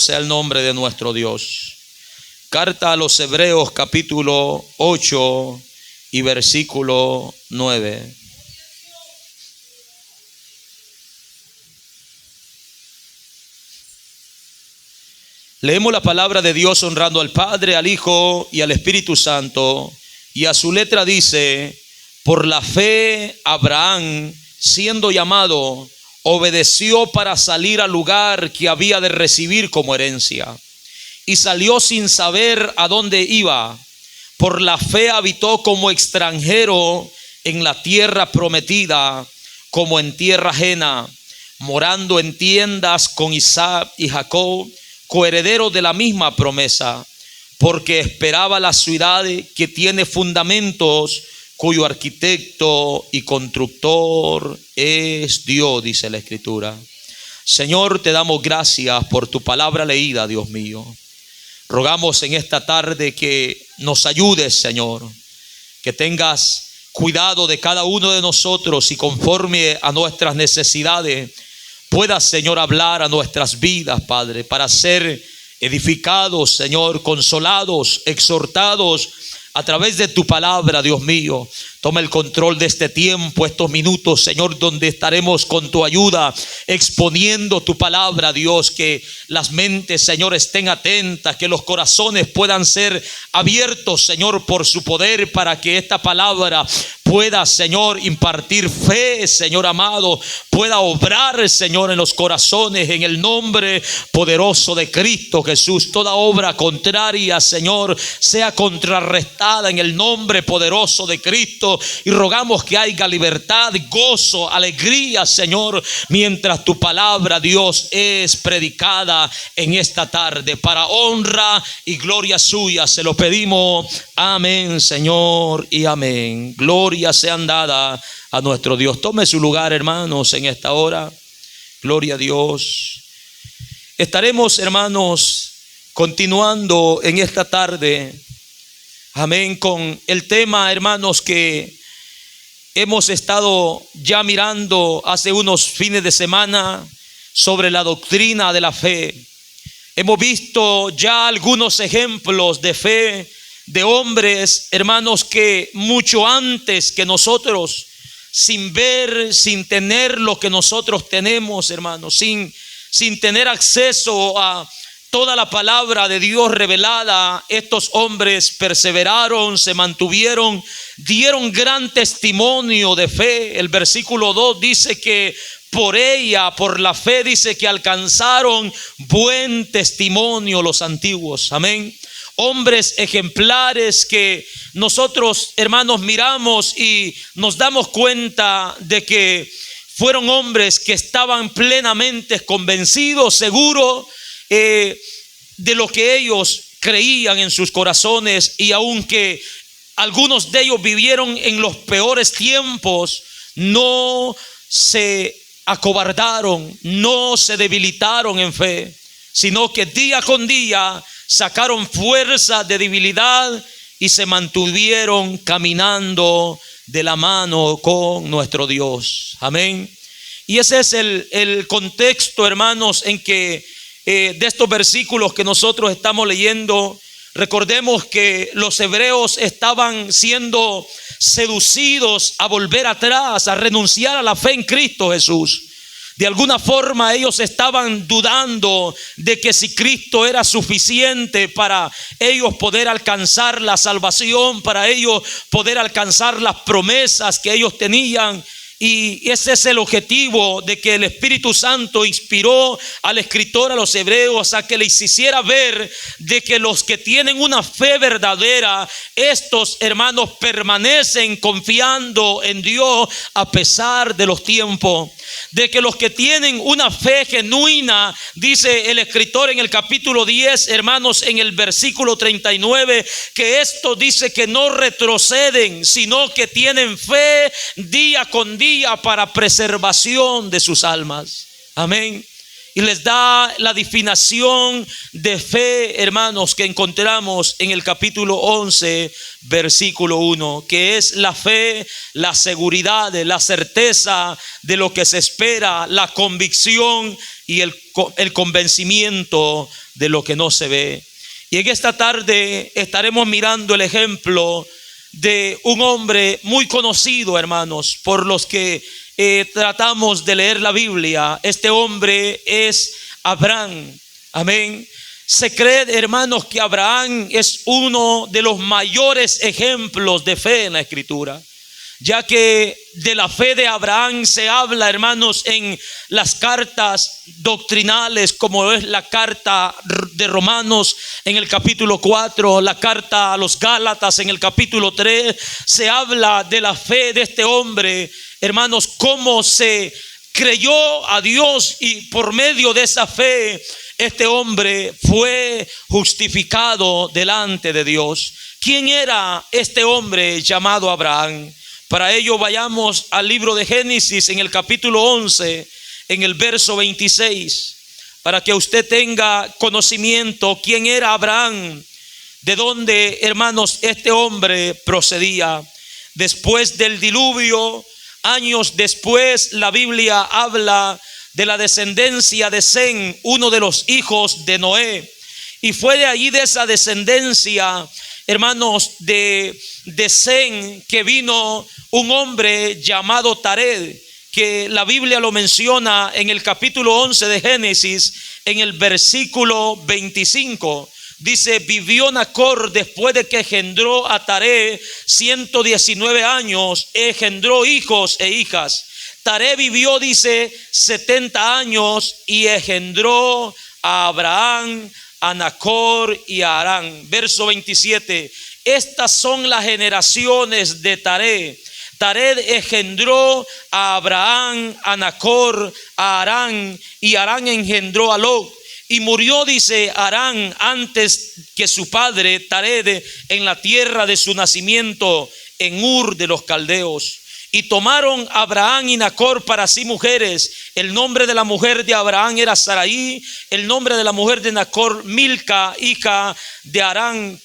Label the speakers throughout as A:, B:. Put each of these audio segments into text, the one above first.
A: Sea el nombre de nuestro Dios. Carta a los Hebreos, capítulo 8 y versículo 9. Leemos la palabra de Dios honrando al Padre, al Hijo y al Espíritu Santo. Y a su letra dice: por la fe Abraham, siendo llamado, obedeció para salir al lugar que había de recibir como herencia, y salió sin saber a dónde iba. Por la fe habitó como extranjero en la tierra prometida, como en tierra ajena, morando en tiendas con Isaac y Jacob, coherederos de la misma promesa, porque esperaba la ciudad que tiene fundamentos, cuyo arquitecto y constructor es Dios, dice la Escritura. Señor, te damos gracias por tu palabra leída, Dios mío. Rogamos en esta tarde que nos ayudes, Señor, que tengas cuidado de cada uno de nosotros y conforme a nuestras necesidades puedas, Señor, hablar a nuestras vidas, Padre, para ser edificados, Señor, consolados, exhortados a través de tu palabra, Dios mío. Toma el control de este tiempo, estos minutos, Señor, donde estaremos con tu ayuda exponiendo tu palabra, Dios. Que las mentes, Señor, estén atentas, que los corazones puedan ser abiertos, Señor, por su poder, para que esta palabra pueda, Señor, impartir fe, Señor amado, pueda obrar, Señor, en los corazones, en el nombre poderoso de Cristo Jesús. Toda obra contraria, Señor, sea contrarrestada en el nombre poderoso de Cristo. Y rogamos que haya libertad, gozo, alegría, Señor, mientras tu palabra, Dios, es predicada en esta tarde, para honra y gloria suya. Se lo pedimos. Amén, Señor, y amén. Gloria sean dadas a nuestro Dios. Tome su lugar, hermanos, en esta hora. Gloria a Dios. Estaremos, hermanos, continuando en esta tarde, amén, con el tema, hermanos, que hemos estado ya mirando hace unos fines de semana sobre la doctrina de la fe. Hemos visto ya algunos ejemplos de fe de hombres, hermanos, que mucho antes que nosotros, sin ver, sin tener lo que nosotros tenemos, hermanos, sin tener acceso a toda la palabra de Dios revelada, estos hombres perseveraron, se mantuvieron, dieron gran testimonio de fe. El versículo 2 dice que por ella, por la fe, dice que alcanzaron buen testimonio los antiguos. Amén. Hombres ejemplares que nosotros, hermanos, miramos y nos damos cuenta de que fueron hombres que estaban plenamente convencidos, seguros de lo que ellos creían en sus corazones. Y aunque algunos de ellos vivieron en los peores tiempos, no se acobardaron, no se debilitaron en fe, sino que día con día sacaron fuerza de debilidad y se mantuvieron caminando de la mano con nuestro Dios. Amén. Y ese es el contexto, hermanos, en que de estos versículos que nosotros estamos leyendo. Recordemos que los hebreos estaban siendo seducidos a volver atrás, a renunciar a la fe en Cristo Jesús. De alguna forma ellos estaban dudando de que si Cristo era suficiente para ellos poder alcanzar la salvación, para ellos poder alcanzar las promesas que ellos tenían. Y ese es el objetivo de que el Espíritu Santo inspiró al escritor a los hebreos a que les hiciera ver de que los que tienen una fe verdadera, estos hermanos permanecen confiando en Dios a pesar de los tiempos. De que los que tienen una fe genuina, dice el escritor en el capítulo 10, hermanos, en el versículo 39, que esto dice que no retroceden, sino que tienen fe día con día para preservación de sus almas. Amén. Y les da la definición de fe, hermanos, que encontramos en el capítulo 11, versículo 1, que es la fe, la seguridad, la certeza de lo que se espera, la convicción y el el convencimiento de lo que no se ve. Y en esta tarde estaremos mirando el ejemplo de un hombre muy conocido, hermanos, por los que tratamos de leer la Biblia. Este hombre es Abraham. Amén. Se cree, hermanos, que Abraham es uno de los mayores ejemplos de fe en la Escritura, ya que de la fe de Abraham se habla, hermanos, en las cartas doctrinales, como es la carta de Romanos en el capítulo 4, la carta a los Gálatas en el capítulo 3. Se habla de la fe de este hombre, hermanos, cómo se creyó a Dios y por medio de esa fe este hombre fue justificado delante de Dios. ¿Quién era este hombre llamado Abraham? Para ello vayamos al libro de Génesis en el capítulo 11, en el verso 26, para que usted tenga conocimiento quién era Abraham, de dónde, hermanos, este hombre procedía. Después del diluvio, años después, la Biblia habla de la descendencia de Sem, uno de los hijos de Noé. Y fue de allí, de esa descendencia, hermanos, de Sem, que vino un hombre llamado Tared, que la Biblia lo menciona en el capítulo 11 de Génesis, en el versículo 25. Dice: vivió Nacor después de que engendró a Tared 119 años, engendró hijos e hijas. Tared vivió, dice, 70 años y engendró a Abraham, a Nacor y a Harán. Verso 27. Estas son las generaciones de Tared. Tared engendró a Abraham, a Nacor, a Harán, y Harán engendró a Lot. Y murió, dice, Harán antes que su padre Tared en la tierra de su nacimiento, en Ur de los Caldeos. Y tomaron Abraham y Nacor para sí mujeres. El nombre de la mujer de Abraham era Sarai. El nombre de la mujer de Nacor, Milca, hija de Harán,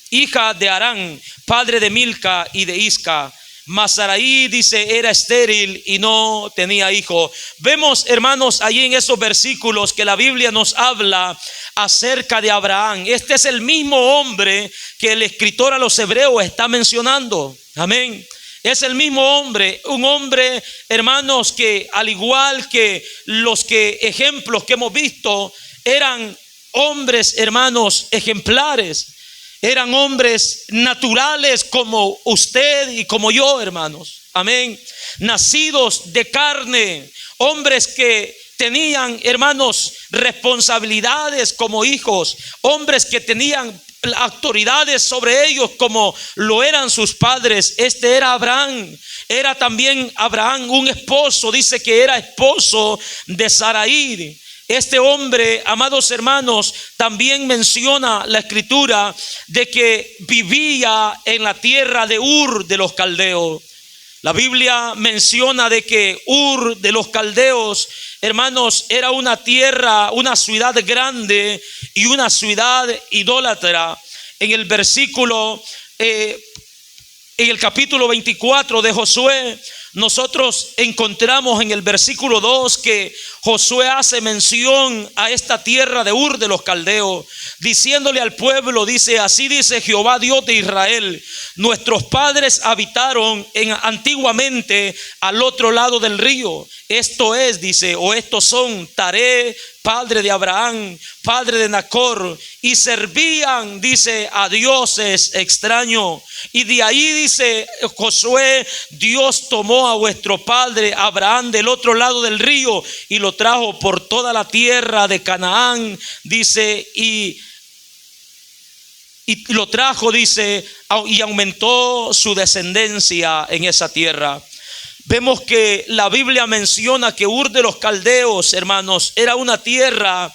A: hija de Harán, padre de Milca y de Isca. Mas Sarai, dice, era estéril y no tenía hijo. Vemos, hermanos, allí en esos versículos que la Biblia nos habla acerca de Abraham. Este es el mismo hombre que el escritor a los hebreos está mencionando. Amén. Es el mismo hombre, un hombre, hermanos, que al igual que los ejemplos que hemos visto, eran hombres, hermanos, ejemplares. Eran hombres naturales como usted y como yo, hermanos. Amén. Nacidos de carne, hombres que tenían, hermanos, responsabilidades como hijos, hombres que tenían autoridades sobre ellos como lo eran sus padres. Este era Abraham. Era también Abraham un esposo, dice que era esposo de Sarai. Este hombre, amados hermanos, también menciona la escritura de que vivía en la tierra de Ur de los Caldeos. La Biblia menciona de que Ur de los Caldeos, hermanos, era una tierra, una ciudad grande y una ciudad idólatra. En el versículo, en el capítulo 24 de Josué, nosotros encontramos en el versículo 2 que Josué hace mención a esta tierra de Ur de los Caldeos, diciéndole al pueblo, dice: así dice Jehová Dios de Israel, nuestros padres habitaron antiguamente al otro lado del río. Esto es, dice, o estos son Tared, padre de Abraham, padre de Nacor, y servían, dice, a dioses extraños. Y de ahí, dice Josué, Dios tomó a vuestro padre Abraham del otro lado del río y lo trajo por toda la tierra de Canaán, dice, y lo trajo, dice, y aumentó su descendencia en esa tierra. Vemos que la Biblia menciona que Ur de los Caldeos, hermanos, era una tierra,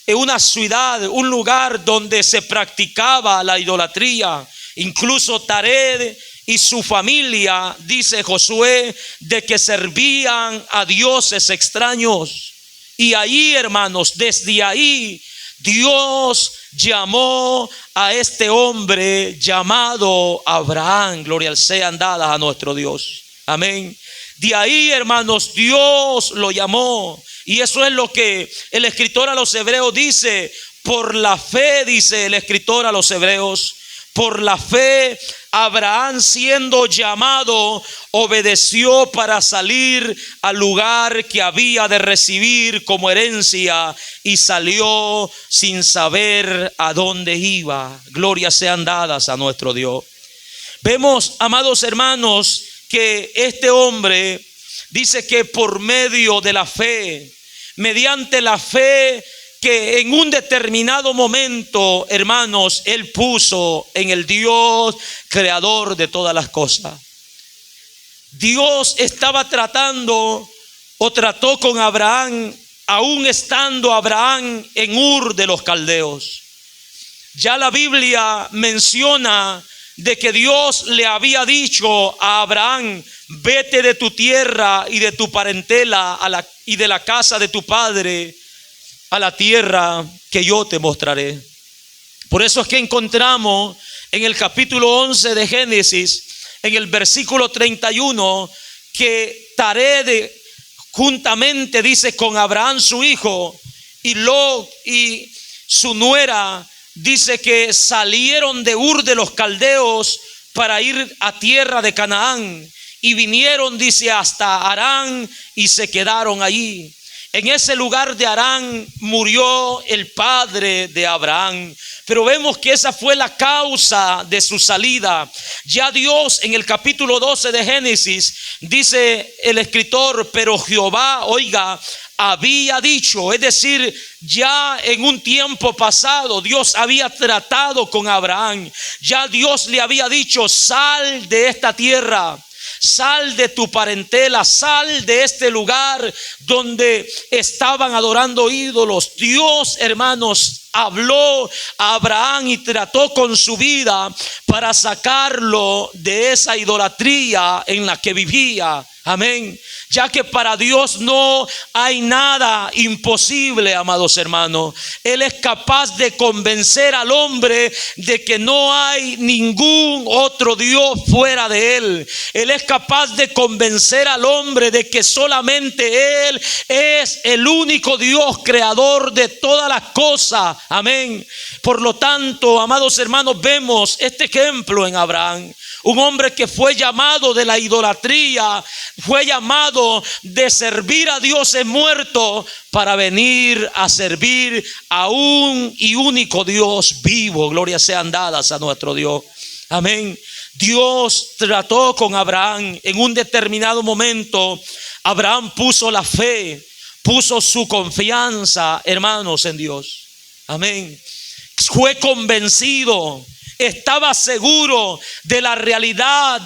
A: una ciudad, un lugar donde se practicaba la idolatría. Incluso Tared y su familia, dice Josué, de que servían a dioses extraños. Y ahí, hermanos, desde ahí Dios llamó a este hombre llamado Abraham. Gloria sean dadas a nuestro Dios. Amén. De ahí, hermanos, Dios lo llamó. Y eso es lo que el escritor a los hebreos dice. Por la fe, dice el escritor a los hebreos, por la fe Abraham, siendo llamado, obedeció para salir al lugar que había de recibir como herencia, y salió sin saber a dónde iba. Glorias sean dadas a nuestro Dios. Vemos, amados hermanos, que este hombre dice que por medio de la fe, mediante la fe, que en un determinado momento, hermanos, él puso en el Dios creador de todas las cosas. Dios estaba tratando o trató con Abraham, aún estando Abraham en Ur de los Caldeos. Ya la Biblia menciona de que Dios le había dicho a Abraham: vete de tu tierra y de tu parentela y de la casa de tu padre a la tierra que yo te mostraré. Por eso es que encontramos en el capítulo 11 de Génesis, en el versículo 31, que Taré juntamente, dice, con Abraham su hijo y Lot y su nuera, dice que salieron de Ur de los Caldeos para ir a tierra de Canaán, y vinieron, dice, hasta Harán y se quedaron allí. En ese lugar de Harán murió el padre de Abraham. Pero vemos que esa fue la causa de su salida. Ya Dios en el capítulo 12 de Génesis dice el escritor: pero Jehová, oiga, había dicho, es decir, ya en un tiempo pasado Dios había tratado con Abraham. Ya Dios le había dicho: sal de esta tierra, sal de tu parentela, sal de este lugar donde estaban adorando ídolos. Dios, hermanos, habló a Abraham y trató con su vida para sacarlo de esa idolatría en la que vivía. Amén. Ya que para Dios no hay nada imposible, amados hermanos. Él es capaz de convencer al hombre de que no hay ningún otro Dios fuera de Él. Él es capaz de convencer al hombre de que solamente Él es el único Dios creador de todas las cosas. Amén. Por lo tanto, amados hermanos, vemos este ejemplo en Abraham. Un hombre que fue llamado de la idolatría, fue llamado de servir a dioses muertos para venir a servir a un y único Dios vivo. Glorias sean dadas a nuestro Dios. Amén. Dios trató con Abraham en un determinado momento. Abraham puso la fe, puso su confianza, hermanos, en Dios. Amén. Fue convencido. Estaba seguro de la realidad,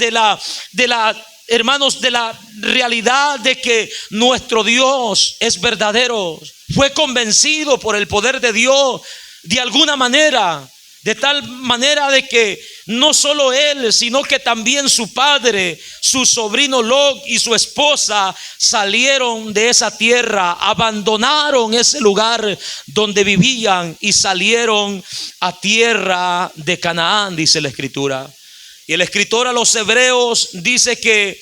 A: hermanos, de la realidad de que nuestro Dios es verdadero. Fue convencido por el poder de Dios de alguna manera, de tal manera de que no solo él, sino que también su padre, su sobrino Lot y su esposa salieron de esa tierra, abandonaron ese lugar donde vivían y salieron a tierra de Canaán, dice la escritura. Y el escritor a los hebreos dice que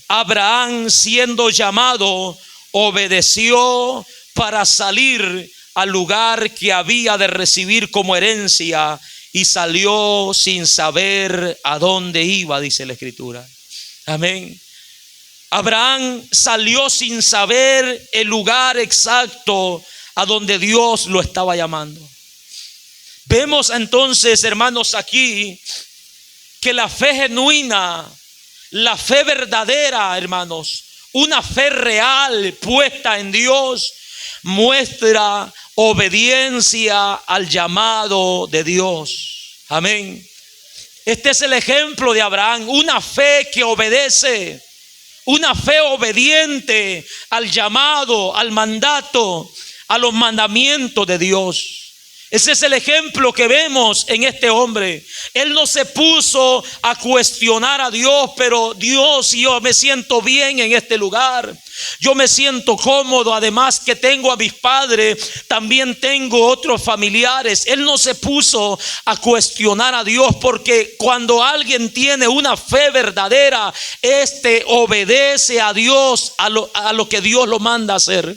A: Abraham, siendo llamado, obedeció para salir al lugar que había de recibir como herencia, y salió sin saber a dónde iba, dice la escritura. Amén. Abraham salió sin saber el lugar exacto a donde Dios lo estaba llamando. Vemos entonces, hermanos, aquí que la fe genuina, la fe verdadera, hermanos, una fe real puesta en Dios, muestra obediencia al llamado de Dios. Amén. Este es el ejemplo de Abraham, una fe que obedece, una fe obediente al llamado, al mandato, a los mandamientos de Dios. Ese es el ejemplo que vemos en este hombre. Él no se puso a cuestionar a Dios, pero Dios, yo me siento bien en este lugar. Yo me siento cómodo, además que tengo a mis padres, también tengo otros familiares. Él no se puso a cuestionar a Dios, porque cuando alguien tiene una fe verdadera, obedece a Dios, a lo que Dios lo manda a hacer.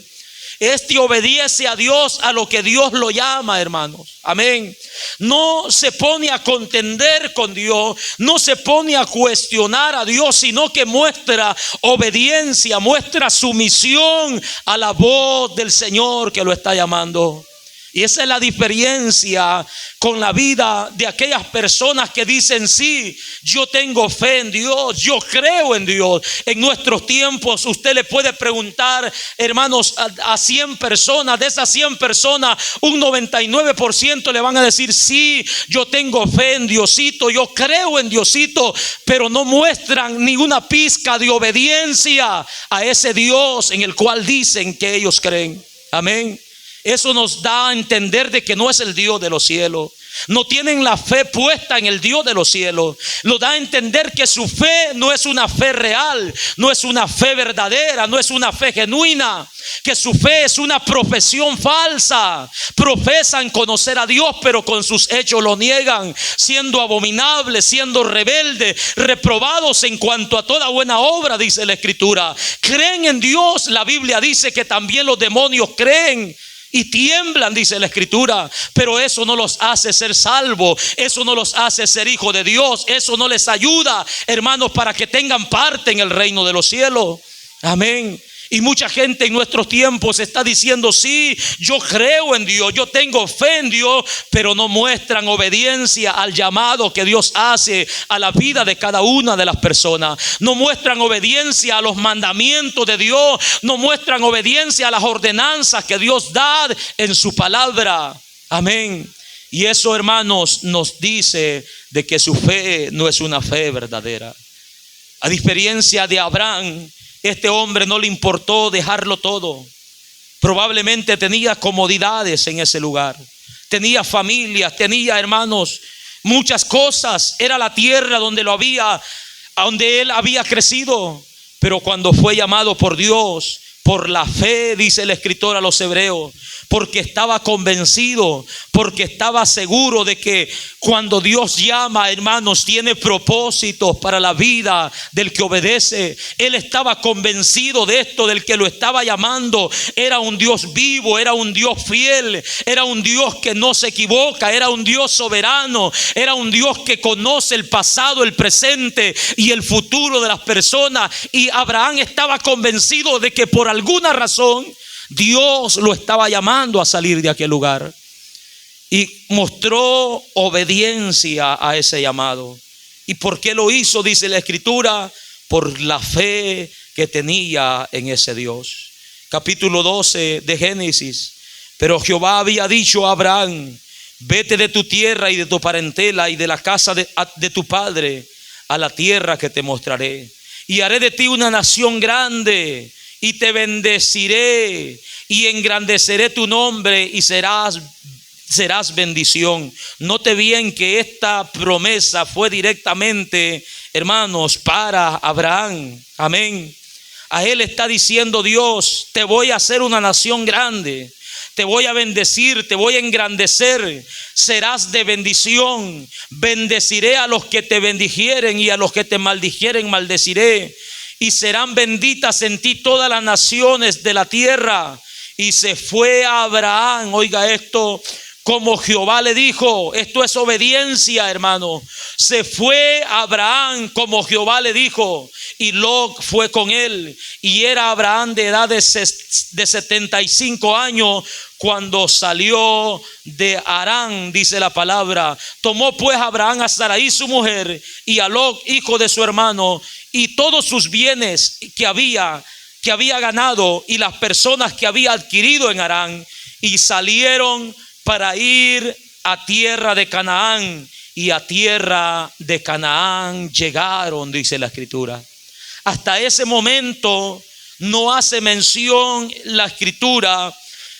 A: obedece a Dios a lo que Dios lo llama, hermanos. Amén. No se pone a contender con Dios, no se pone a cuestionar a Dios, sino que muestra obediencia, muestra sumisión a la voz del Señor que lo está llamando. Y esa es la diferencia con la vida de aquellas personas que dicen: sí, yo tengo fe en Dios, yo creo en Dios. En nuestros tiempos usted le puede preguntar, hermanos, a 100 personas. De esas 100 personas, un 99% le van a decir: sí, yo tengo fe en Diosito, yo creo en Diosito. Pero no muestran ni una pizca de obediencia a ese Dios en el cual dicen que ellos creen. Amén. Eso nos da a entender de que no es el Dios de los cielos. No tienen la fe puesta en el Dios de los cielos. Nos da a entender que su fe no es una fe real, no es una fe verdadera, no es una fe genuina. Que su fe es una profesión falsa. Profesan conocer a Dios, pero con sus hechos lo niegan, siendo abominables, siendo rebeldes, reprobados en cuanto a toda buena obra, dice la Escritura. Creen en Dios. La Biblia dice que también los demonios creen y tiemblan, dice la Escritura. Pero eso no los hace ser salvos, eso no los hace ser hijos de Dios, eso no les ayuda, hermanos, para que tengan parte en el reino de los cielos. Amén. Y mucha gente en nuestros tiempos está diciendo: sí, yo creo en Dios, yo tengo fe en Dios, pero no muestran obediencia al llamado que Dios hace a la vida de cada una de las personas. No muestran obediencia a los mandamientos de Dios, no muestran obediencia a las ordenanzas que Dios da en su palabra. Amén. Y eso, hermanos, nos dice de que su fe no es una fe verdadera. A diferencia de Abraham, este hombre no le importó dejarlo todo. Probablemente tenía comodidades en ese lugar, tenía familia, tenía, hermanos, muchas cosas. Era la tierra donde él había crecido. Pero cuando fue llamado por Dios, por la fe, dice el escritor a los hebreos, porque estaba convencido, porque estaba seguro de que cuando Dios llama, hermanos, tiene propósitos para la vida del que obedece. Él estaba convencido de esto, del que lo estaba llamando. Era un Dios vivo, era un Dios fiel, era un Dios que no se equivoca, era un Dios soberano, era un Dios que conoce el pasado, el presente y el futuro de las personas. Y Abraham estaba convencido de que por alguna razón Dios lo estaba llamando a salir de aquel lugar, y mostró obediencia a ese llamado. ¿Y por qué lo hizo? Dice la Escritura: por la fe que tenía en ese Dios. Capítulo 12 de Génesis. Pero Jehová había dicho a Abraham: vete de tu tierra y de tu parentela y de la casa de tu padre a la tierra que te mostraré, y haré de ti una nación grande, y te bendeciré y engrandeceré tu nombre, y serás bendición. Note bien que esta promesa fue directamente, hermanos, para Abraham. Amén. A él está diciendo Dios: te voy a hacer una nación grande, te voy a bendecir, te voy a engrandecer, serás de bendición. Bendeciré a los que te bendijeren, y a los que te maldijeren maldeciré. Y serán benditas en ti todas las naciones de la tierra. Y se fue a Abraham, oiga esto, como Jehová le dijo. Esto es obediencia, hermano. Se fue a Abraham como Jehová le dijo, y Lot fue con él. Y era Abraham de edad de 75 años cuando salió de Harán, dice la palabra. Tomó pues Abraham a Sarai su mujer, y a Lot hijo de su hermano, y todos sus bienes que había ganado, y las personas que había adquirido en Harán, y salieron para ir a tierra de Canaán. Y a tierra de Canaán llegaron, dice la Escritura. Hasta ese momento no hace mención la Escritura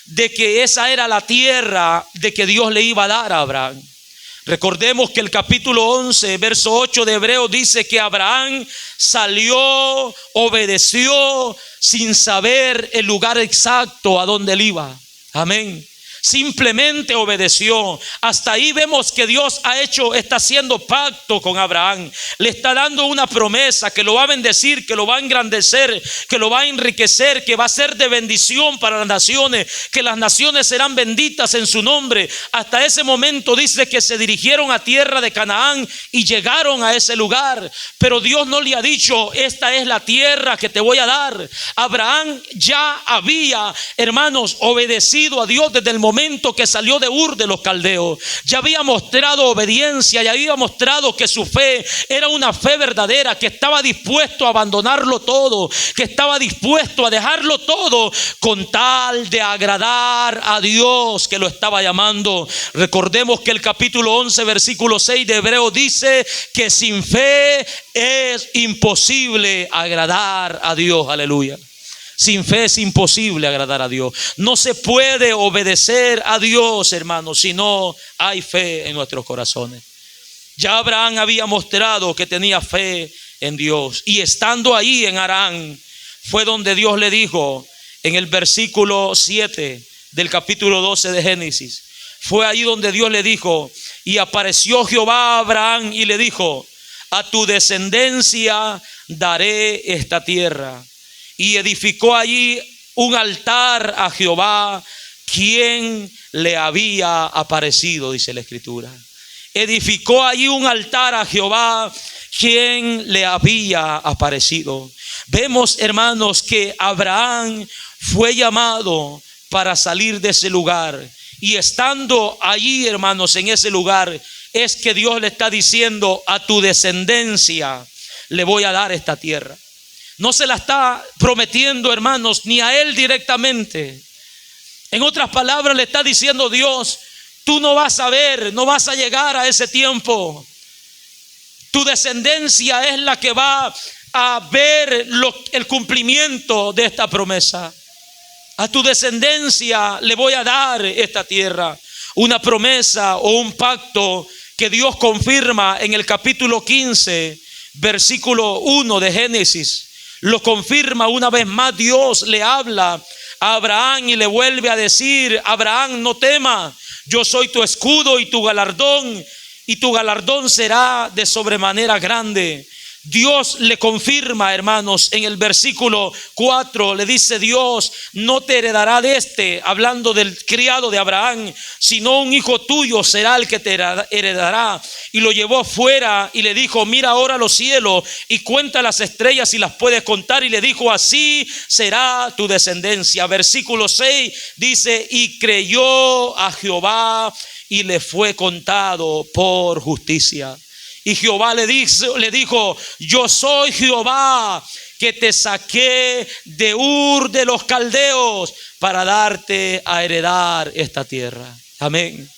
A: de que esa era la tierra de que Dios le iba a dar a Abraham. Recordemos que el capítulo 11, verso 8 de Hebreos dice que Abraham salió, obedeció sin saber el lugar exacto a donde él iba. Amén. simplemente obedeció. Hasta ahí vemos que Dios está haciendo pacto con Abraham. Le está dando una promesa que lo va a bendecir, que lo va a engrandecer, que lo va a enriquecer, que va a ser de bendición para las naciones, que las naciones serán benditas en su nombre. Hasta ese momento dice que se dirigieron a tierra de Canaán y llegaron a ese lugar. Pero Dios no le ha dicho: esta es la tierra que te voy a dar. Abraham ya había, hermanos, obedecido a Dios desde el momento que salió de Ur de los Caldeos. Ya había mostrado obediencia, ya había mostrado que su fe era una fe verdadera, que estaba dispuesto a abandonarlo todo, que estaba dispuesto a dejarlo todo con tal de agradar a Dios que lo estaba llamando. Recordemos que el capítulo 11 versículo 6 de Hebreos dice que sin fe es imposible agradar a Dios. Aleluya. Sin fe es imposible agradar a Dios. No se puede obedecer a Dios, hermanos, si no hay fe en nuestros corazones. Ya Abraham había mostrado que tenía fe en Dios. Y estando ahí en Harán, fue donde Dios le dijo en el versículo 7 del capítulo 12 de Génesis. Fue ahí donde Dios le dijo: y apareció Jehová a Abraham y le dijo: a tu descendencia daré esta tierra. Y edificó allí un altar a Jehová, quien le había aparecido, dice la Escritura. Edificó allí un altar a Jehová, quien le había aparecido. Vemos, hermanos, que Abraham fue llamado para salir de ese lugar. Y estando allí, hermanos, en ese lugar, es que Dios le está diciendo: a tu descendencia le voy a dar esta tierra. No se la está prometiendo, hermanos, ni a él directamente. En otras palabras, le está diciendo Dios: tú no vas a ver, no vas a llegar a ese tiempo. Tu descendencia es la que va a ver el cumplimiento de esta promesa. A tu descendencia le voy a dar esta tierra. Una promesa o un pacto que Dios confirma en el capítulo 15, versículo 1 de Génesis. Lo confirma una vez más. Dios le habla a Abraham y le vuelve a decir: Abraham, no temas, yo soy tu escudo y tu galardón será de sobremanera grande. Dios le confirma, hermanos, en el versículo 4 le dice Dios: no te heredará hablando del criado de Abraham, sino un hijo tuyo será el que te heredará. Y lo llevó fuera y le dijo: mira ahora los cielos y cuenta las estrellas si las puedes contar. Y le dijo: así será tu descendencia. Versículo 6 dice: y creyó a Jehová y le fue contado por justicia. Y Jehová le dijo: yo soy Jehová que te saqué de Ur de los Caldeos para darte a heredar esta tierra. Amén.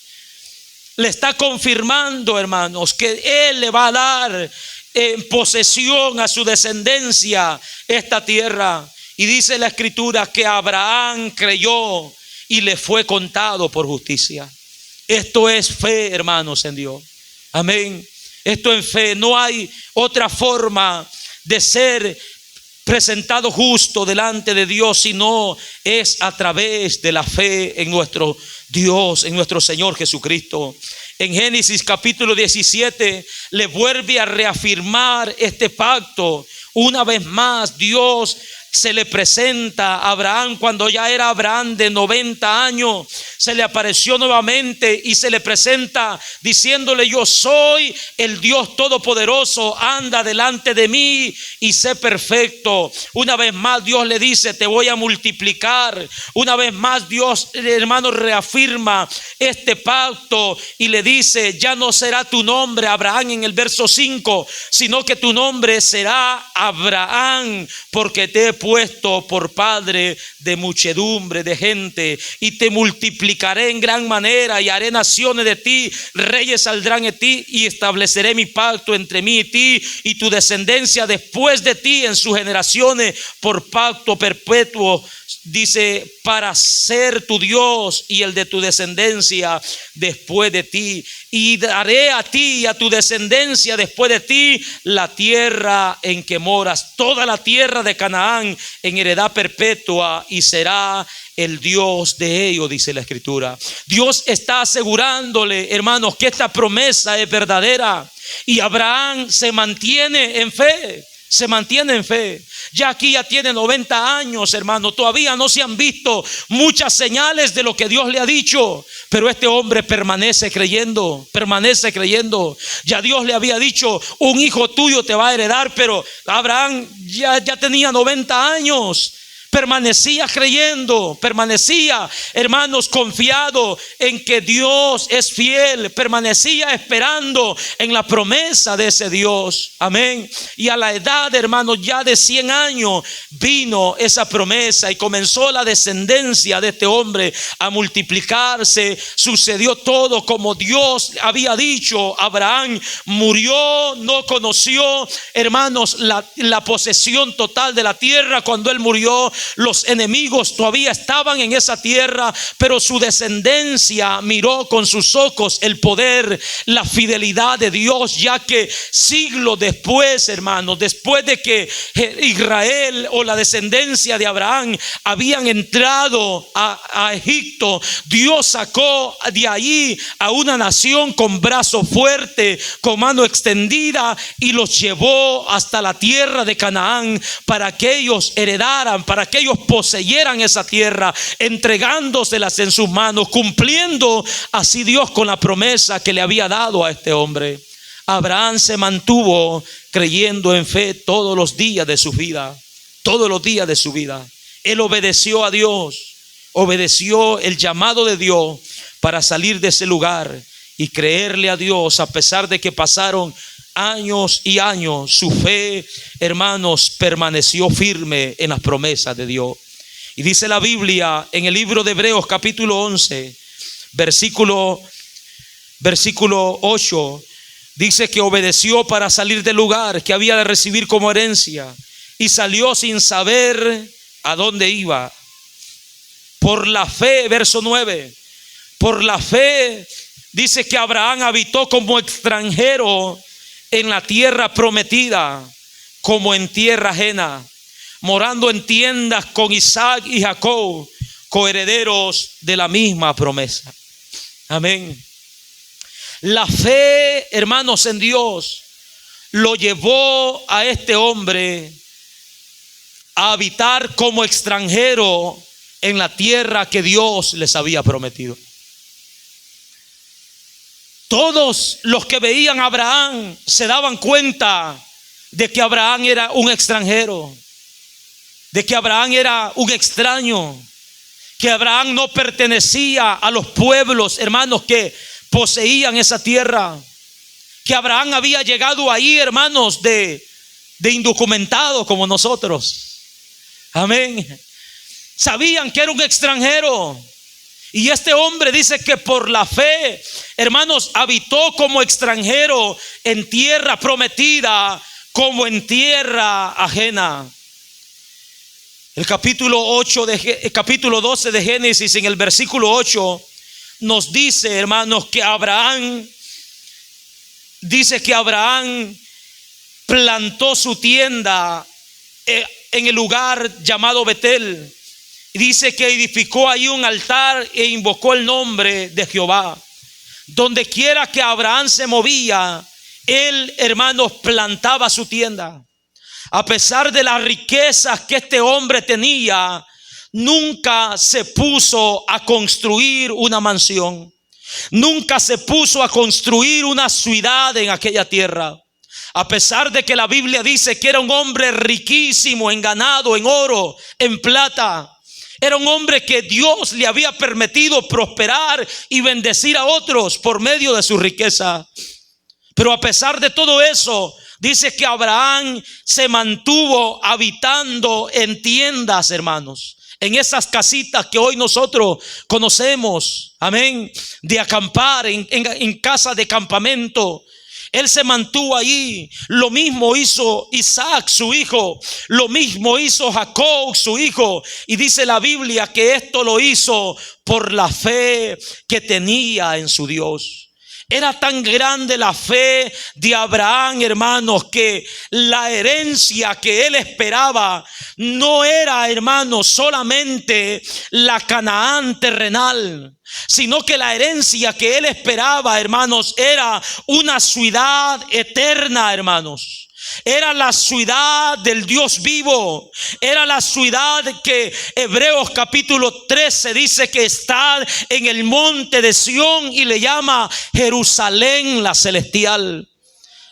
A: Le está confirmando, hermanos, que Él le va a dar en posesión a su descendencia esta tierra. Y dice la Escritura que Abraham creyó y le fue contado por justicia. Esto es fe, hermanos, en Dios. Amén. Esto en fe. No hay otra forma de ser presentado justo delante de Dios, sino es a través de la fe en nuestro Dios, en nuestro Señor Jesucristo. En Génesis capítulo 17 le vuelve a reafirmar este pacto. Una vez más Dios se le presenta a Abraham cuando ya era Abraham de 90 años. Se le apareció nuevamente y se le presenta diciéndole: yo soy el Dios todopoderoso, anda delante de mí y sé perfecto. Una vez más Dios le dice: te voy a multiplicar. Una vez más Dios, hermano, reafirma este pacto y le dice: ya no será tu nombre Abraham en el verso 5, sino que tu nombre será Abraham, porque te he puesto por padre de muchedumbre de gente, y te multiplicaré en gran manera y haré naciones de ti, reyes saldrán de ti, y estableceré mi pacto entre mí y ti y tu descendencia después de ti en sus generaciones por pacto perpetuo. Dice: para ser tu Dios y el de tu descendencia después de ti, y daré a ti y a tu descendencia después de ti la tierra en que moras, toda la tierra de Canaán en heredad perpetua, y será el Dios de ellos, dice la Escritura. Dios está asegurándole, hermanos, que esta promesa es verdadera. Y Abraham se mantiene en fe. Se mantiene en fe. Ya aquí ya tiene 90 años, hermano. Todavía no se han visto muchas señales de lo que Dios le ha dicho. Pero este hombre permanece creyendo. Permanece creyendo. Ya Dios le había dicho: un hijo tuyo te va a heredar. Pero Abraham ya tenía 90 años. Permanecía creyendo, permanecía, hermanos, confiado en que Dios es fiel, permanecía esperando en la promesa de ese Dios. Amén. Y a la edad, hermanos, ya de 100 años vino esa promesa y comenzó la descendencia de este hombre a multiplicarse. Sucedió todo como Dios había dicho. Abraham murió, no conoció, hermanos, la posesión total de la tierra. Cuando él murió, los enemigos todavía estaban en esa tierra, pero su descendencia miró con sus ojos el poder, la fidelidad de Dios, ya que siglos después, hermanos, después de que Israel o la descendencia de Abraham habían entrado a Egipto, Dios sacó de allí a una nación con brazo fuerte, con mano extendida, y los llevó hasta la tierra de Canaán para que ellos heredaran, para que ellos poseyeran esa tierra, entregándoselas en sus manos, cumpliendo así Dios con la promesa que le había dado a este hombre. Abraham se mantuvo creyendo en fe todos los días de su vida. Todos los días de su vida él obedeció a Dios, obedeció el llamado de Dios para salir de ese lugar y creerle a Dios. A pesar de que pasaron años y años, su fe, hermanos, permaneció firme en las promesas de Dios. Y dice la Biblia en el libro de Hebreos capítulo 11 versículo 8, dice que obedeció para salir del lugar que había de recibir como herencia, y salió sin saber a dónde iba. Por la fe, verso 9, por la fe dice que Abraham habitó como extranjero en la tierra prometida, como en tierra ajena, morando en tiendas con Isaac y Jacob, coherederos de la misma promesa. Amén. La fe, hermanos, en Dios lo llevó a este hombre a habitar como extranjero en la tierra que Dios les había prometido. Todos los que veían a Abraham se daban cuenta de que Abraham era un extranjero, de que Abraham era un extraño, que Abraham no pertenecía a los pueblos, hermanos, que poseían esa tierra, que Abraham había llegado ahí, hermanos, de indocumentado como nosotros. Amén. Sabían que era un extranjero. Y este hombre dice que por la fe, hermanos, habitó como extranjero en tierra prometida, como en tierra ajena. El capítulo 12 de Génesis, en el versículo 8, nos dice, hermanos, que Abraham plantó su tienda en el lugar llamado Betel. Dice que edificó ahí un altar e invocó el nombre de Jehová. Donde quiera que Abraham se movía, él, hermanos, plantaba su tienda. A pesar de las riquezas que este hombre tenía, nunca se puso a construir una mansión. Nunca se puso a construir una ciudad en aquella tierra. A pesar de que la Biblia dice que era un hombre riquísimo en ganado, en oro, en plata. Era un hombre que Dios le había permitido prosperar y bendecir a otros por medio de su riqueza. Pero a pesar de todo eso, dice que Abraham se mantuvo habitando en tiendas, hermanos, en esas casitas que hoy nosotros conocemos, amén, de acampar, en casa de campamento. Él se mantuvo allí. Lo mismo hizo Isaac, su hijo. Lo mismo hizo Jacob, su hijo. Y dice la Biblia que esto lo hizo por la fe que tenía en su Dios. Era tan grande la fe de Abraham, hermanos, que la herencia que él esperaba no era, hermanos, solamente la Canaán terrenal, sino que la herencia que él esperaba, hermanos, era una ciudad eterna, hermanos. Era la ciudad del Dios vivo. Era la ciudad que Hebreos capítulo 13 dice que está en el monte de Sión y le llama Jerusalén la celestial.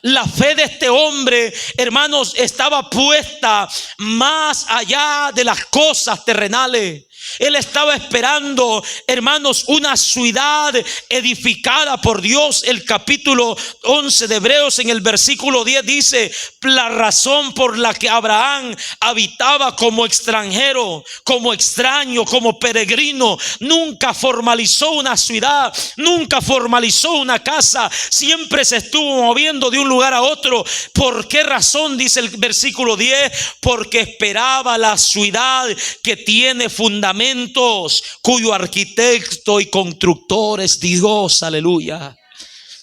A: La fe de este hombre, hermanos, estaba puesta más allá de las cosas terrenales. Él estaba esperando, hermanos, una ciudad edificada por Dios. El capítulo 11 de Hebreos en el versículo 10 dice: la razón por la que Abraham habitaba como extranjero, como extraño, como peregrino, nunca formalizó una ciudad, nunca formalizó una casa, siempre se estuvo moviendo de un lugar a otro. ¿Por qué razón? Dice el versículo 10: porque esperaba la ciudad que tiene fundamentos, cuyo arquitecto y constructor es Dios. Aleluya.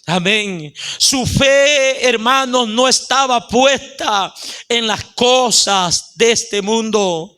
A: Amén. Su fe, hermanos, no estaba puesta en las cosas de este mundo.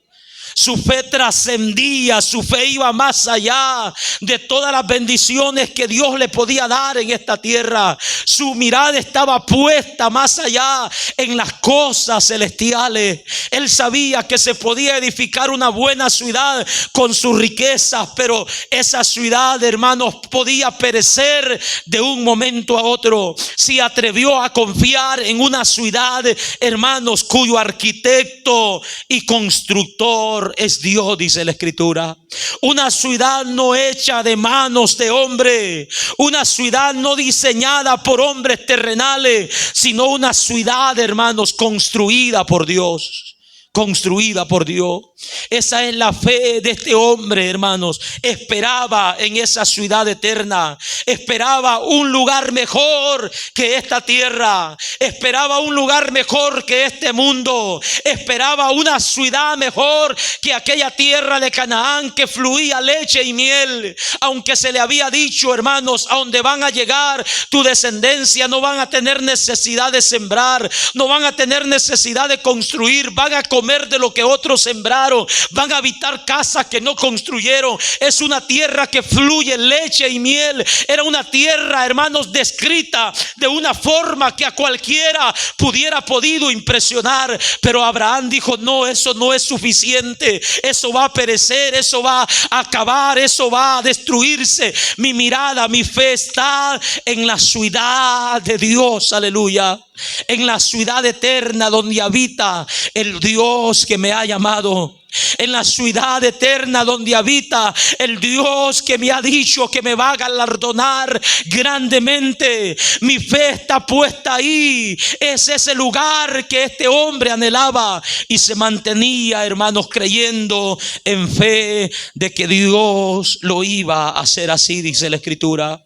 A: Su fe trascendía, su fe iba más allá de todas las bendiciones que Dios le podía dar en esta tierra. Su mirada estaba puesta más allá en las cosas celestiales. Él sabía que se podía edificar una buena ciudad con sus riquezas, pero esa ciudad, hermanos, podía perecer de un momento a otro. Se atrevió a confiar en una ciudad, hermanos, cuyo arquitecto y constructor es Dios, dice la Escritura. Una ciudad no hecha de manos de hombre, una ciudad no diseñada por hombres terrenales, sino una ciudad, hermanos, construida por Dios. Construida por Dios. Esa es la fe de este hombre, hermanos. Esperaba en esa ciudad eterna. Esperaba un lugar mejor que esta tierra. Esperaba un lugar mejor que este mundo. Esperaba una ciudad mejor que aquella tierra de Canaán que fluía leche y miel. Aunque se le había dicho, hermanos, a donde van a llegar tu descendencia, no van a tener necesidad de sembrar, no van a tener necesidad de construir, van a comer de lo que otros sembraron, van a habitar casas que no construyeron. Es una tierra que fluye leche y miel. Era una tierra, hermanos, descrita de una forma que a cualquiera pudiera podido impresionar. Pero Abraham dijo: no, eso no es suficiente, eso va a perecer, eso va a acabar, eso va a destruirse. Mi mirada, mi fe está en la ciudad de Dios. Aleluya. En la ciudad eterna donde habita el Dios que me ha llamado. En la ciudad eterna donde habita el Dios que me ha dicho que me va a galardonar grandemente. Mi fe está puesta ahí. Es ese lugar que este hombre anhelaba y se mantenía, hermanos, creyendo en fe de que Dios lo iba a hacer así, dice la Escritura.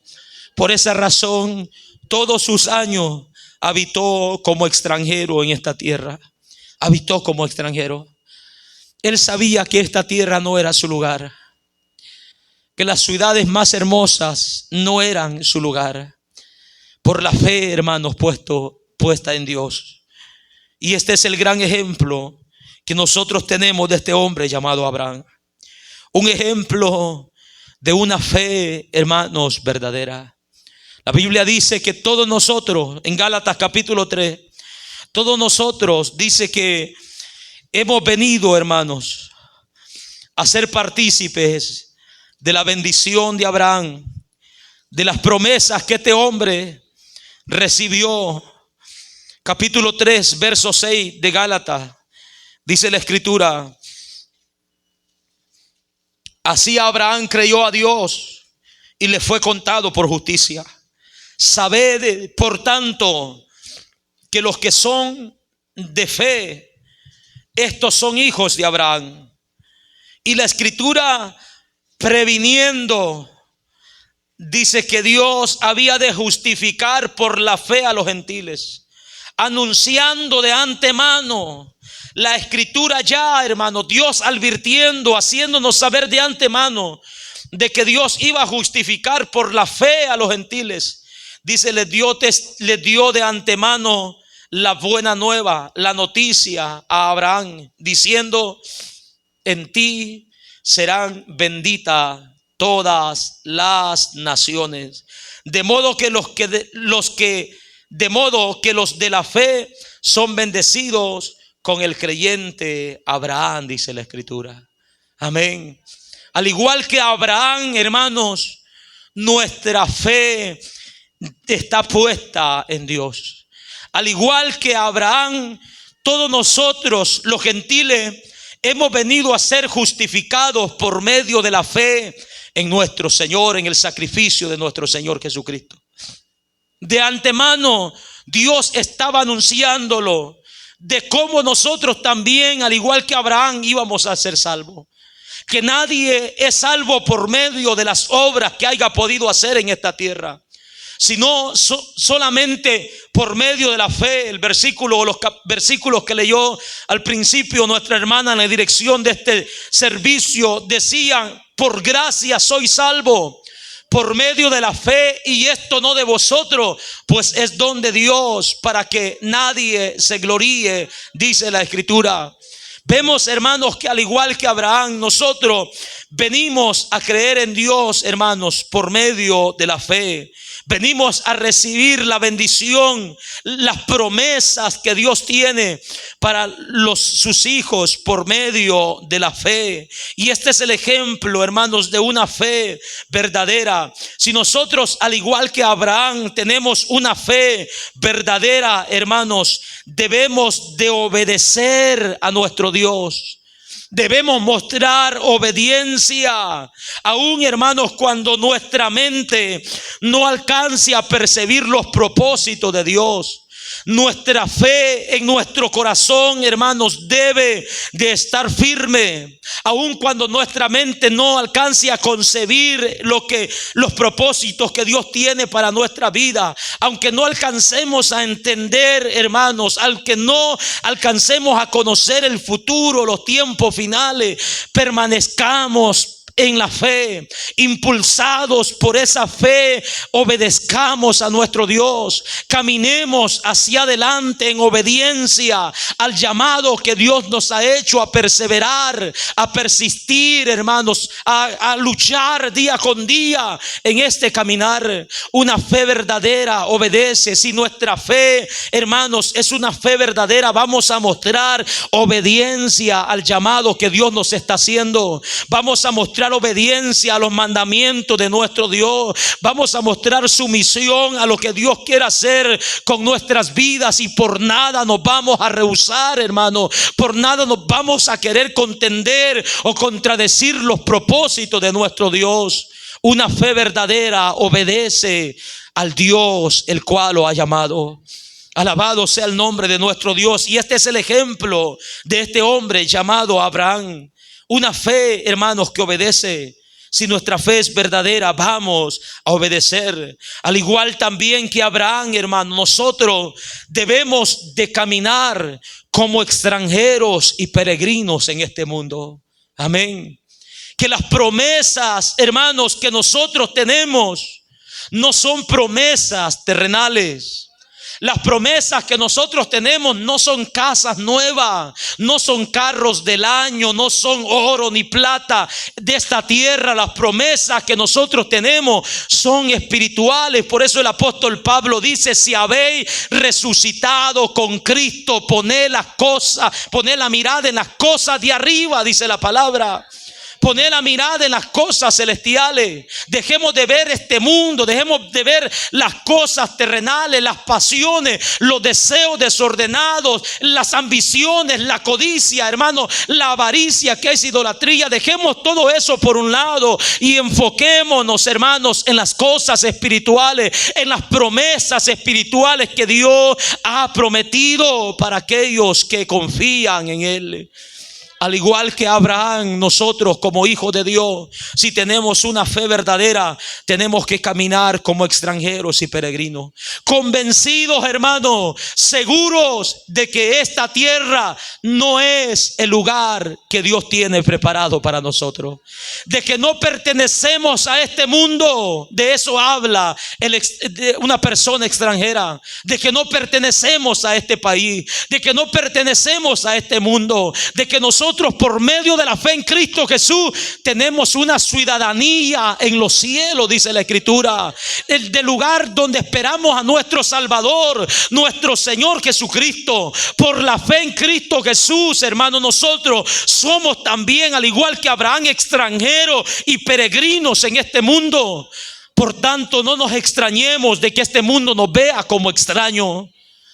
A: Por esa razón, todos sus años habitó como extranjero en esta tierra. Habitó como extranjero. Él sabía que esta tierra no era su lugar, que las ciudades más hermosas no eran su lugar. Por la fe, hermanos, puesta en Dios. Y este es el gran ejemplo que nosotros tenemos de este hombre llamado Abraham. Un ejemplo de una fe, hermanos, verdadera. La Biblia dice que todos nosotros, en Gálatas capítulo 3, todos nosotros dice que hemos venido, hermanos, a ser partícipes de la bendición de Abraham, de las promesas que este hombre recibió. Capítulo 3, verso 6 de Gálatas, dice la Escritura: así Abraham creyó a Dios y le fue contado por justicia. Sabed, por tanto, que los que son de fe, estos son hijos de Abraham. Y la Escritura, previniendo, dice que Dios había de justificar por la fe a los gentiles, anunciando de antemano. La Escritura ya, hermano, Dios advirtiendo, haciéndonos saber de antemano de que Dios iba a justificar por la fe a los gentiles. Dice, les dio de antemano la buena nueva, la noticia a Abraham, diciendo, en ti serán benditas todas las naciones. De modo que los de la fe son bendecidos con el creyente Abraham, dice la Escritura. Amén. Al igual que Abraham, hermanos, nuestra fe está puesta en Dios. Al igual que Abraham, todos nosotros, los gentiles, hemos venido a ser justificados por medio de la fe en nuestro Señor, en el sacrificio de nuestro Señor Jesucristo. De antemano, Dios estaba anunciándolo, de cómo nosotros también, al igual que Abraham, íbamos a ser salvos. Que nadie es salvo por medio de las obras que haya podido hacer en esta tierra, sino solamente por medio de la fe. El versículo o los versículos que leyó al principio nuestra hermana en la dirección de este servicio decían: por gracia soy salvo, por medio de la fe, y esto no de vosotros, pues es don de Dios, para que nadie se gloríe, dice la Escritura. Vemos, hermanos, que al igual que Abraham, nosotros venimos a creer en Dios, hermanos, por medio de la fe. Venimos a recibir la bendición, las promesas que Dios tiene para sus hijos por medio de la fe. Y este es el ejemplo, hermanos, de una fe verdadera. Si nosotros, al igual que Abraham, tenemos una fe verdadera, hermanos, debemos de obedecer a nuestro Dios. Debemos mostrar obediencia, aún, hermanos, cuando nuestra mente no alcance a percibir los propósitos de Dios. Nuestra fe en nuestro corazón, hermanos, debe de estar firme, aun cuando nuestra mente no alcance a concebir los propósitos que Dios tiene para nuestra vida. Aunque no alcancemos a entender, hermanos, aunque no alcancemos a conocer el futuro, los tiempos finales, permanezcamos en la fe, impulsados por esa fe, obedezcamos a nuestro Dios, caminemos hacia adelante en obediencia al llamado que Dios nos ha hecho a perseverar, a persistir, hermanos, a luchar día con día en este caminar. Una fe verdadera obedece. Si nuestra fe, hermanos, es una fe verdadera, vamos a mostrar obediencia al llamado que Dios nos está haciendo. Vamos a mostrar obediencia a los mandamientos de nuestro Dios. Vamos a mostrar sumisión a lo que Dios quiere hacer con nuestras vidas, y por nada nos vamos a rehusar, hermano. Por nada nos vamos a querer contender o contradecir los propósitos de nuestro Dios. Una fe verdadera obedece al Dios el cual lo ha llamado. Alabado sea el nombre de nuestro Dios. Y este es el ejemplo de este hombre llamado Abraham. Una fe, hermanos, que obedece. Si nuestra fe es verdadera, vamos a obedecer. Al igual también que Abraham, hermano, nosotros debemos de caminar como extranjeros y peregrinos en este mundo. Amén. Que las promesas, hermanos, que nosotros tenemos no son promesas terrenales. Las promesas que nosotros tenemos no son casas nuevas, no son carros del año, no son oro ni plata de esta tierra. Las promesas que nosotros tenemos son espirituales. Por eso el apóstol Pablo dice: si habéis resucitado con Cristo, poned la mirada en las cosas de arriba, dice la palabra. Poner la mirada en las cosas celestiales. Dejemos de ver este mundo, dejemos de ver las cosas terrenales, las pasiones, los deseos desordenados, las ambiciones, la codicia, hermano, la avaricia, que es idolatría. Dejemos todo eso por un lado y enfoquémonos, hermanos, en las cosas espirituales, en las promesas espirituales que Dios ha prometido para aquellos que confían en Él. Al igual que Abraham, nosotros como hijos de Dios, si tenemos una fe verdadera, tenemos que caminar como extranjeros y peregrinos, convencidos, hermanos, seguros de que esta tierra no es el lugar que Dios tiene preparado para nosotros, de que no pertenecemos a este mundo. De eso habla una persona extranjera, de que no pertenecemos a este país, de que no pertenecemos a este mundo, de que nosotros por medio de la fe en Cristo Jesús tenemos una ciudadanía en los cielos, dice la Escritura, del lugar donde esperamos a nuestro Salvador, nuestro Señor Jesucristo. Por la fe en Cristo Jesús, hermanos, nosotros somos también, al igual que Abraham, extranjeros y peregrinos en este mundo. Por tanto, no nos extrañemos de que este mundo nos vea como extraños.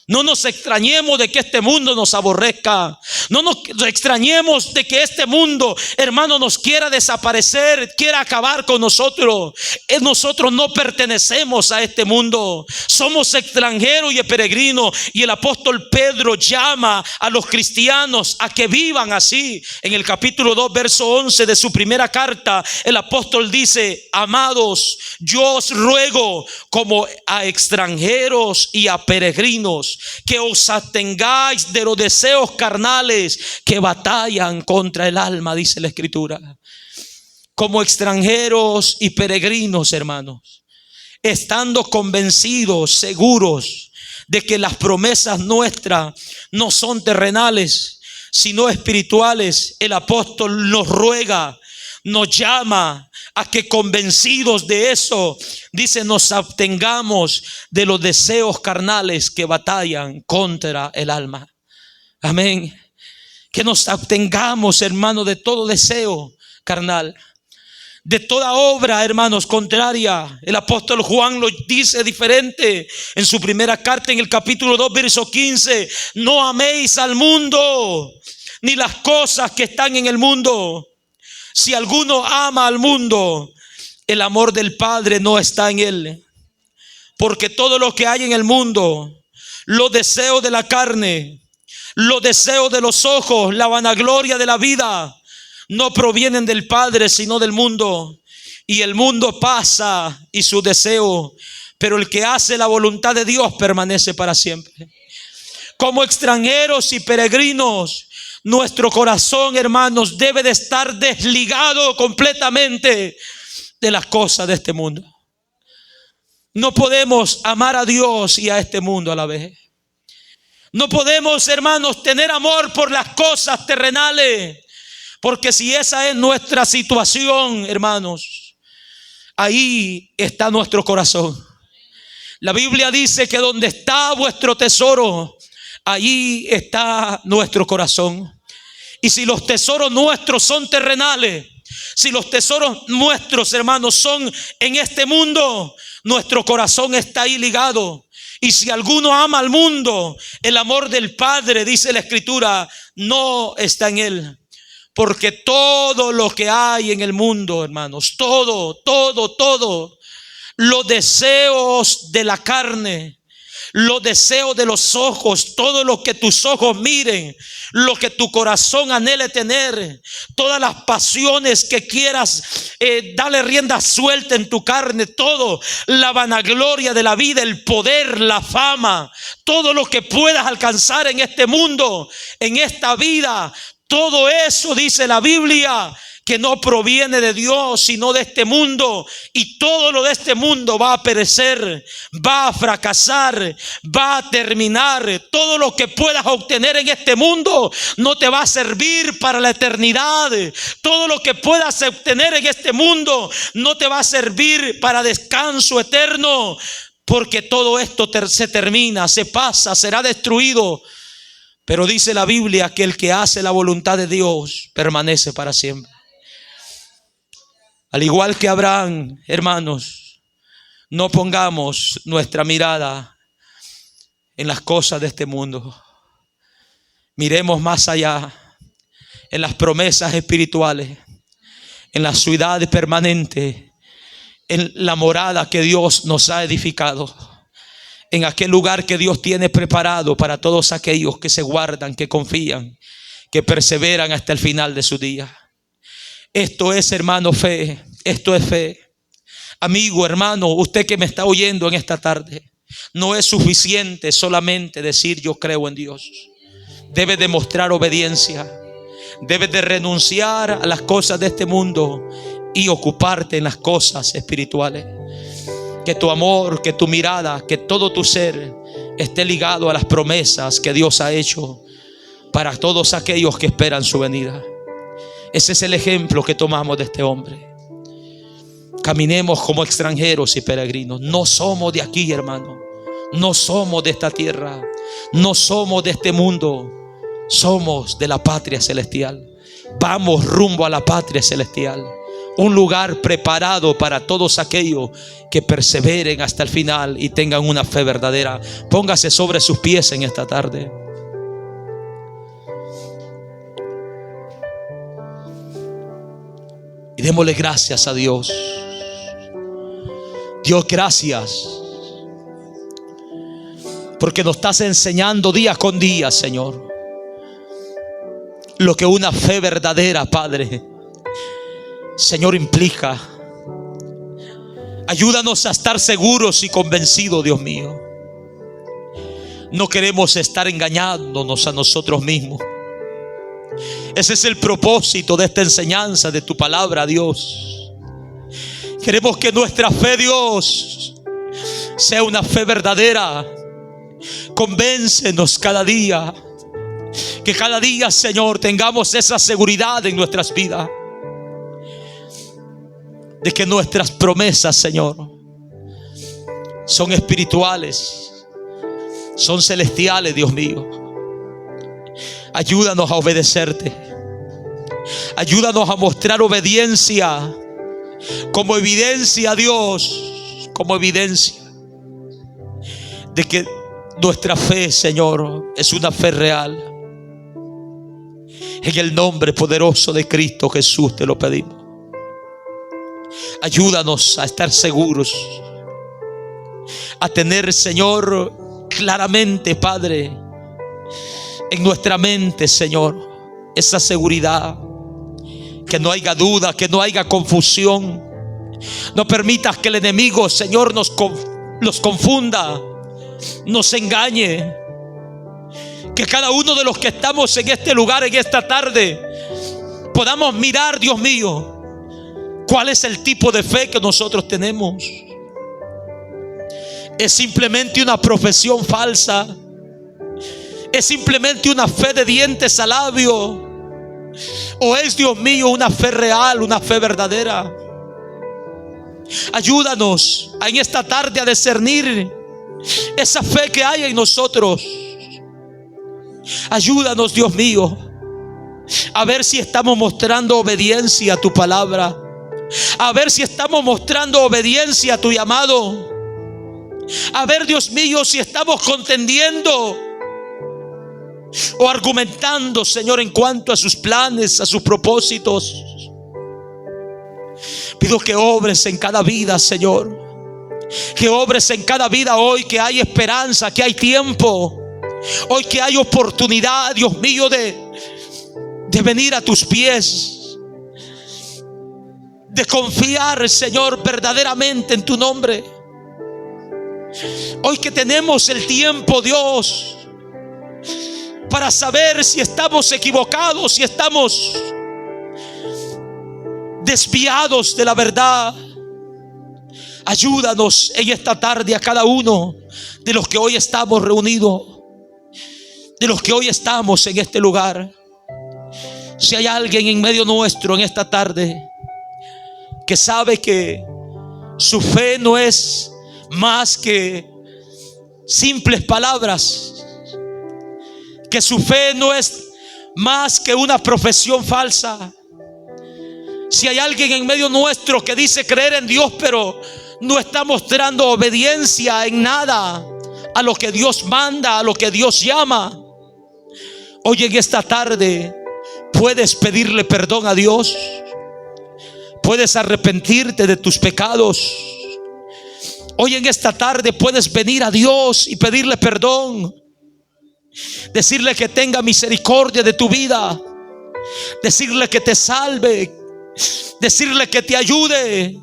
A: No nos extrañemos de que este mundo nos aborrezca. No nos extrañemos de que este mundo, hermano, nos quiera desaparecer, quiera acabar con nosotros. Nosotros no pertenecemos a este mundo. Somos extranjeros y peregrinos. Y el apóstol Pedro llama a los cristianos a que vivan así. En el capítulo 2, verso 11 de su primera carta, el apóstol dice: amados, yo os ruego como a extranjeros y a peregrinos, que os abstengáis de los deseos carnales que batallan contra el alma, dice la Escritura. Como extranjeros y peregrinos, hermanos, estando convencidos, seguros de que las promesas nuestras no son terrenales, sino espirituales, el apóstol nos ruega, nos llama a que, convencidos de eso, dice, nos abstengamos de los deseos carnales que batallan contra el alma. Amén. Que nos abstengamos, hermanos, de todo deseo carnal, de toda obra, hermanos, contraria. El apóstol Juan lo dice diferente en su primera carta, en el capítulo 2, verso 15: no améis al mundo ni las cosas que están en el mundo. Si alguno ama al mundo, el amor del Padre no está en él. Porque todo lo que hay en el mundo, los deseos de la carne, los deseos de los ojos, la vanagloria de la vida, no provienen del Padre, sino del mundo. Y el mundo pasa y su deseo, pero el que hace la voluntad de Dios permanece para siempre. Como extranjeros y peregrinos, nuestro corazón, hermanos, debe de estar desligado completamente de las cosas de este mundo. No podemos amar a Dios y a este mundo a la vez. No podemos, hermanos, tener amor por las cosas terrenales, porque si esa es nuestra situación, hermanos, ahí está nuestro corazón. La Biblia dice que donde está vuestro tesoro, allí está nuestro corazón. Y si los tesoros nuestros son terrenales, si los tesoros nuestros, hermanos, son en este mundo, nuestro corazón está ahí ligado. Y si alguno ama al mundo, el amor del Padre, dice la Escritura, no está en él. Porque todo lo que hay en el mundo, hermanos, todo, los deseos de la carne, los deseos de los ojos, todo lo que tus ojos miren, lo que tu corazón anhele tener, todas las pasiones que quieras darle rienda suelta en tu carne, todo, la vanagloria de la vida, el poder, la fama, todo lo que puedas alcanzar en este mundo, en esta vida, todo eso, dice la Biblia, que no proviene de Dios, sino de este mundo. Y todo lo de este mundo va a perecer, va a fracasar, va a terminar. Todo lo que puedas obtener en este mundo no te va a servir para la eternidad. Todo lo que puedas obtener en este mundo no te va a servir para descanso eterno, porque todo esto se termina, se pasa, será destruido. Pero dice la Biblia que el que hace la voluntad de Dios permanece para siempre. Al igual que Abraham, hermanos, no pongamos nuestra mirada en las cosas de este mundo. Miremos más allá, en las promesas espirituales, en la ciudad permanente, en la morada que Dios nos ha edificado, en aquel lugar que Dios tiene preparado para todos aquellos que se guardan, que confían, que perseveran hasta el final de su día. Esto es, hermano, fe. Esto es fe. Amigo, hermano, usted que me está oyendo en esta tarde, no es suficiente solamente decir yo creo en Dios. Debes demostrar obediencia. Debes de renunciar a las cosas de este mundo y ocuparte en las cosas espirituales. Que tu amor, que tu mirada, que todo tu ser esté ligado a las promesas que Dios ha hecho para todos aquellos que esperan su venida. Ese es el ejemplo que tomamos de este hombre. Caminemos como extranjeros y peregrinos. No somos de aquí, hermano. No somos de esta tierra. No somos de este mundo. Somos de la patria celestial. Vamos rumbo a la patria celestial. Un lugar preparado para todos aquellos que perseveren hasta el final y tengan una fe verdadera. Póngase sobre sus pies en esta tarde. Y démosle gracias a Dios. Dios, gracias. Porque nos estás enseñando día con día, Señor, lo que una fe verdadera, Padre, Señor, implica. Ayúdanos a estar seguros y convencidos, Dios mío. No queremos estar engañándonos a nosotros mismos. Ese es el propósito de esta enseñanza, de tu palabra, Dios. Queremos que nuestra fe, Dios, sea una fe verdadera. Convéncenos cada día. Que cada día, Señor, tengamos esa seguridad en nuestras vidas. De que nuestras promesas, Señor, son espirituales, son celestiales, Dios mío. Ayúdanos a obedecerte. Ayúdanos a mostrar obediencia como evidencia, Dios, como evidencia de que nuestra fe, Señor, es una fe real. En el nombre poderoso de Cristo Jesús te lo pedimos. Ayúdanos a estar seguros, a tener, Señor, claramente, Padre, en nuestra mente, Señor, esa seguridad. Que no haya duda, que no haya confusión. No permitas que el enemigo, Señor, nos confunda, nos engañe. Que cada uno de los que estamos en este lugar, en esta tarde, podamos mirar, Dios mío, cuál es el tipo de fe que nosotros tenemos. ¿Es simplemente una profesión falsa? ¿Es simplemente una fe de dientes al labio? ¿O es, Dios mío, una fe real, una fe verdadera? Ayúdanos en esta tarde a discernir esa fe que hay en nosotros. Ayúdanos, Dios mío, a ver si estamos mostrando obediencia a tu palabra. A ver si estamos mostrando obediencia a tu llamado. A ver, Dios mío, si estamos contendiendo o argumentando, Señor, en cuanto a sus planes, a sus propósitos. Pido que obres en cada vida, Señor. Que obres en cada vida hoy, que hay esperanza, que hay tiempo. Hoy que hay oportunidad, Dios mío, de venir a tus pies. De confiar, Señor, verdaderamente en tu nombre. Hoy que tenemos el tiempo, Dios, para saber si estamos equivocados, si estamos desviados de la verdad. Ayúdanos en esta tarde a cada uno de los que hoy estamos reunidos, de los que hoy estamos en este lugar. Si hay alguien en medio nuestro en esta tarde que sabe que su fe no es más que simples palabras, que su fe no es más que una profesión falsa. Si hay alguien en medio nuestro que dice creer en Dios, pero no está mostrando obediencia en nada a lo que Dios manda, a lo que Dios llama, hoy en esta tarde puedes pedirle perdón a Dios. Puedes arrepentirte de tus pecados. Hoy en esta tarde puedes venir a Dios y pedirle perdón. Decirle que tenga misericordia de tu vida. Decirle que te salve. Decirle que te ayude.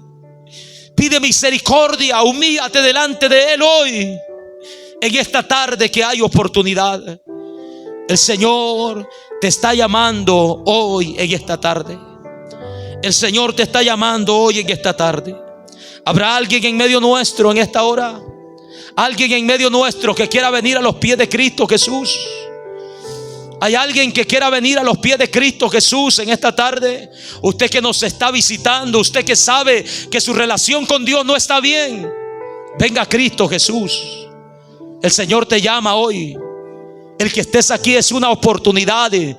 A: Pide misericordia, humíllate delante de Él hoy. En esta tarde que hay oportunidad. El Señor te está llamando hoy en esta tarde. El Señor te está llamando hoy en esta tarde. ¿Habrá alguien en medio nuestro en esta hora? Alguien en medio nuestro que quiera venir a los pies de Cristo Jesús. ¿Hay alguien que quiera venir a los pies de Cristo Jesús en esta tarde? Usted que nos está visitando, usted que sabe que su relación con Dios no está bien, venga a Cristo Jesús. El Señor te llama hoy. El que estés aquí es una oportunidad de